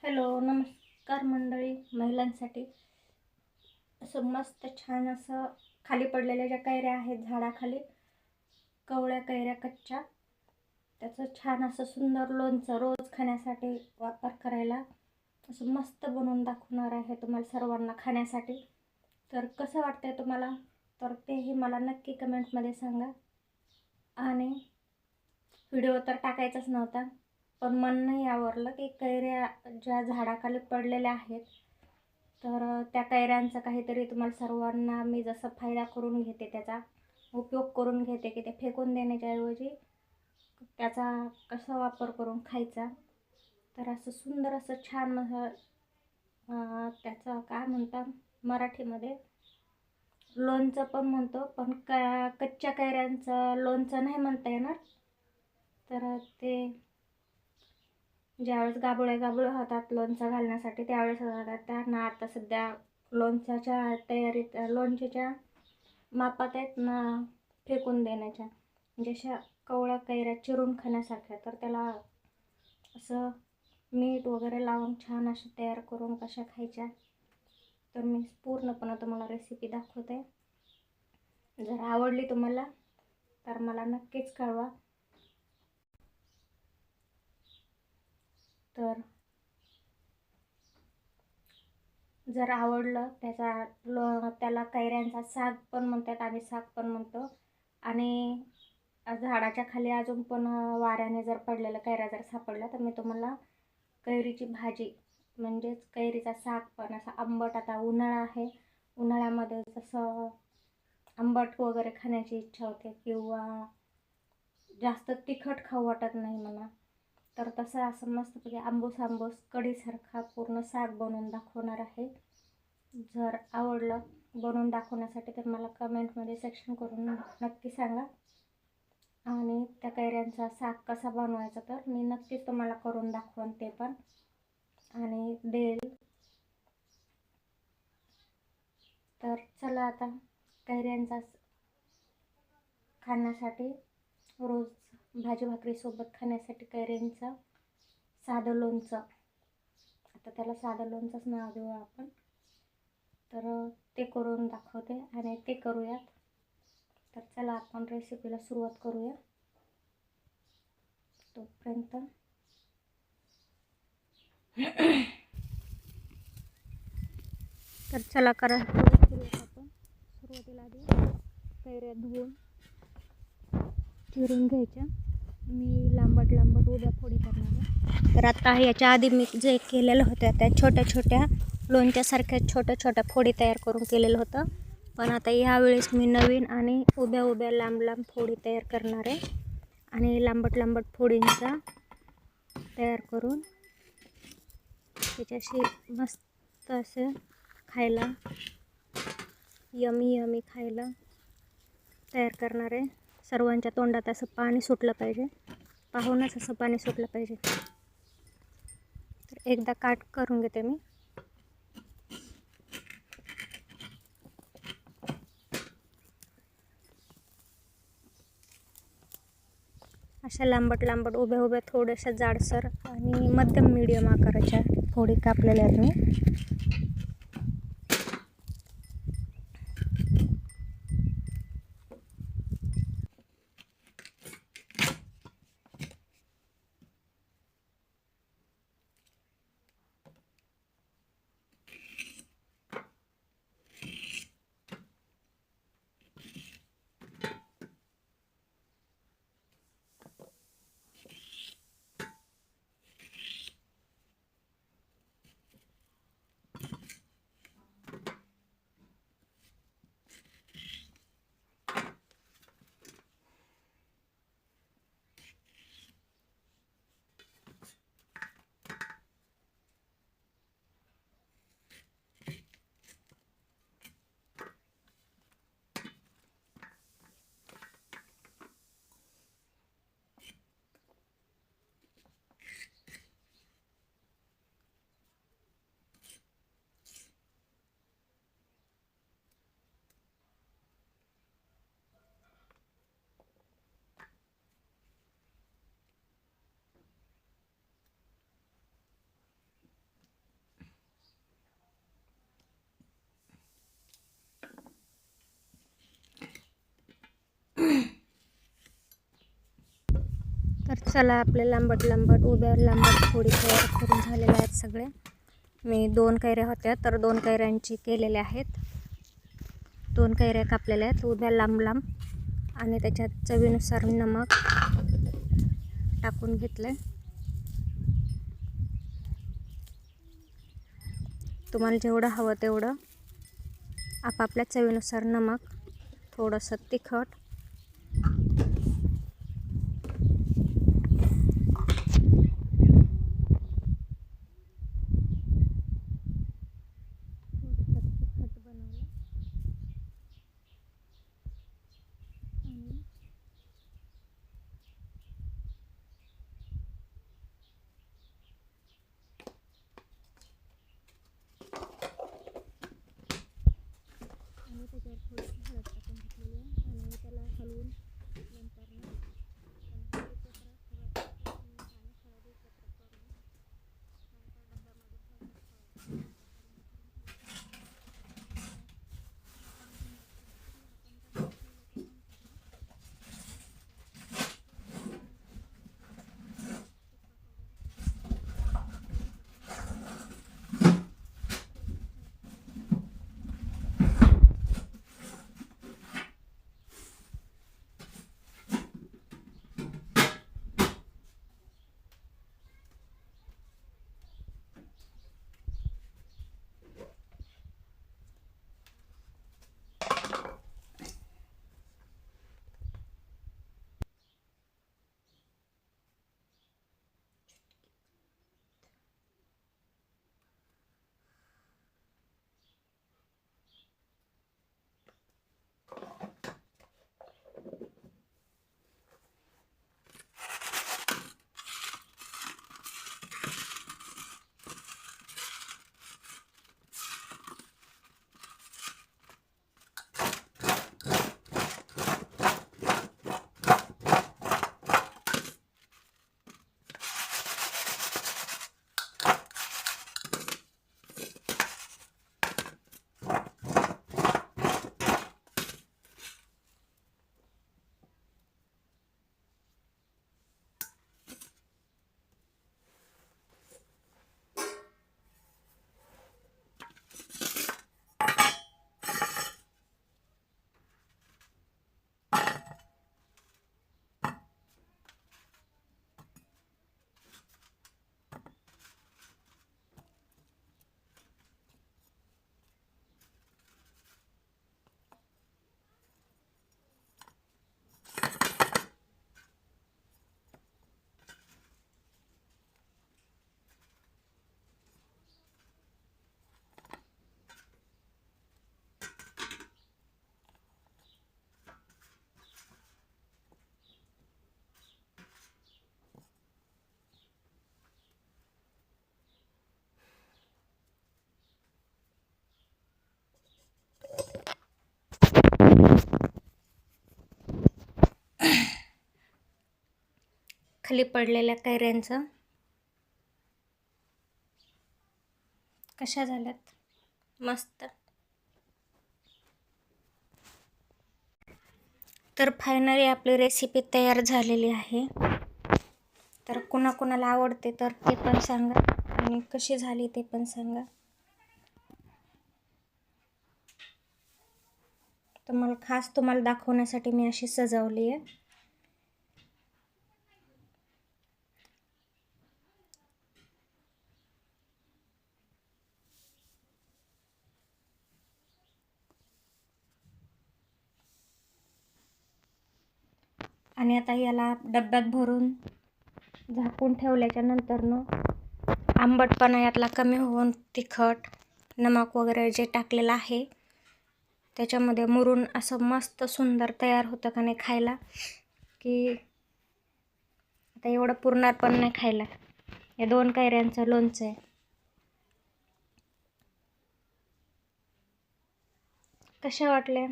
Hello, नमस्कार मंडळी. महिलांसाठी असं मस्त छान असं खाली पडलेल्या ज्या कैऱ्या आहेत झाडाखाली, कवळ्या कैऱ्या कच्च्या, त्याचं छान असं सुंदर लोणचं रोज खाण्यासाठी वापर करायला असं मस्त बनवून दाखवणार आहे तुम्हाला सर्वांना खाण्यासाठी. तर कसं वाटतंय तुम्हाला, तर तेही मला नक्की कमेंटमध्ये सांगा. आणि व्हिडिओ तर टाकायचाच नव्हता, पण मन नाही आवरलं की कैऱ्या ज्या झाडाखाली पडलेल्या आहेत, तर त्या कैऱ्यांचा काहीतरी तुम्हाला सर्वांना मी जसं फायदा करून घेते, त्याचा उपयोग करून घेते की ते फेकून देण्याच्या ऐवजी त्याचा कसा वापर करून खायचा. तर असं सुंदर असं छान असं त्याचं काय म्हणतात मराठीमध्ये, लोणचं पण म्हणतो, पण कच्च्या कैऱ्यांचं लोणचं नाही म्हणता येणार. तर ते ज्यावेळेस गाबोळे होतात लोणचं घालण्यासाठी त्यावेळेस होतात. त्यांना आता सध्या लोणच्याच्या तयारीत लोणच्याच्या मापात आहेत ना फेकून देण्याच्या, जशा कवळ्या कैऱ्या चिरून खाण्यासारख्या. तर त्याला असं मीठ वगैरे लावून छान अशा तयार करून कशा खायच्या, तर मी पूर्णपणे तुम्हाला रेसिपी दाखवते. जर आवडली तुम्हाला तर मला नक्कीच कळवा. तर जर आवडलं, त्याला कैऱ्यांचा साग पण म्हणतात, आम्ही साग पण म्हणतो. आणि झाडाच्या खाली अजून पण वाऱ्याने जर पडलेलं कैऱ्या जर सापडल्या तर मी तुम्हाला कैरीची भाजी म्हणजेच कैरीचा साग पण असा आंबट, आता उन्हाळा आहे, उन्हाळ्यामध्ये जसं आंबट वगैरे खाण्याची इच्छा होते किंवा जास्त तिखट खाऊ वाटत नाही मला, तर तसं असं मस्तपैकी आंबूस आंबूस कढीसारखा पूर्ण साग बनवून दाखवणार आहे. जर आवडलं बनवून दाखवण्यासाठी तर मला कमेंटमध्ये सेक्शन करून नक्की सांगा. आणि त्या कैऱ्यांचा साग कसा बनवायचा तर मी नक्कीच तुम्हाला करून दाखवेन ते पण, आणि देईल. तर चला आता कैऱ्यांचा खाण्यासाठी, रोज भाजी भाकरीसोबत खाण्यासाठी कैऱ्यांचं साधं लोणचं, आता त्याला साधं लोणचंच नाव देऊ आपण, तर ते करून दाखवते आणि ते करूयात. तर चला आपण रेसिपीला सुरुवात करूया. तोपर्यंत तर चला करूयात आपण. सुरुवातीला आधी कैऱ्या धुवून चिरून घ्यायच्या. मी लांबट उभ्या फोडी करणार आहे. तर आता याच्या आधी मी जे केलेलं होतं त्या छोट्या छोट्या लोणच्यासारख्या छोट्या फोडी तयार करून केलेलं होतं, पण आता यावेळेस मी नवीन आणि उभ्या लांब फोडी तयार करणार आहे. आणि लांबट फोडींचा तयार करून त्याच्याशी मस्त असे खायला यमी खायला तयार करणार आहे. सर्वांच्या तोंडात असं पाणी सुटलं पाहिजे, पाहूनच असं पाणी सुटलं पाहिजे. तर एकदा काट करून घेते मी. अशा लांबट उभ्या थोड्याशा जाडसर आणि मध्यम मीडियम आकाराच्या फोडी कापलेल्या आहेत मी. तर चला आपले लांबट उभ्या लांबट फोडी तयार करून झालेल्या आहेत सगळे. मी 2 कैऱ्या होत्या तर 2 कैऱ्यांची केलेल्या आहेत. 2 कैऱ्या कापलेल्या आहेत उभ्या लांब आणि त्याच्यात चवीनुसार नमक टाकून घेतलं. तुम्हाला जेवढं हवं तेवढं आपापल्या चवीनुसार नमक, थोडंसं तिखट, त्याच्यावर थोडीशी हळद टाकून घेतलेली आहे आणि त्याला हलवून नंतर हळद एकत्र करून नंतर डब्यामध्ये खाली पडलेल्या कैऱ्यांचं कशा झाल्यात मस्त. तर फायनली आपली रेसिपी तयार झालेली आहे. तर कोणाकोणाला आवडते तर ते पण सांगा आणि कशी झाली ते पण सांगा. तुम्हाला दाखवण्यासाठी मी अशी सजवली आहे. आणि आता याला डब्यात भरून झाकून ठेवल्याच्या नंतरनं आंबटपणा यातला कमी होऊन तिखट, नमक वगैरे जे टाकलेलं आहे त्याच्यामध्ये मुरून असं मस्त सुंदर तयार होतं का नाही खायला, की आता एवढं पुरणार पण नाही खायला. या 2 कैऱ्यांचं लोणचं आहे. कशा वाटले?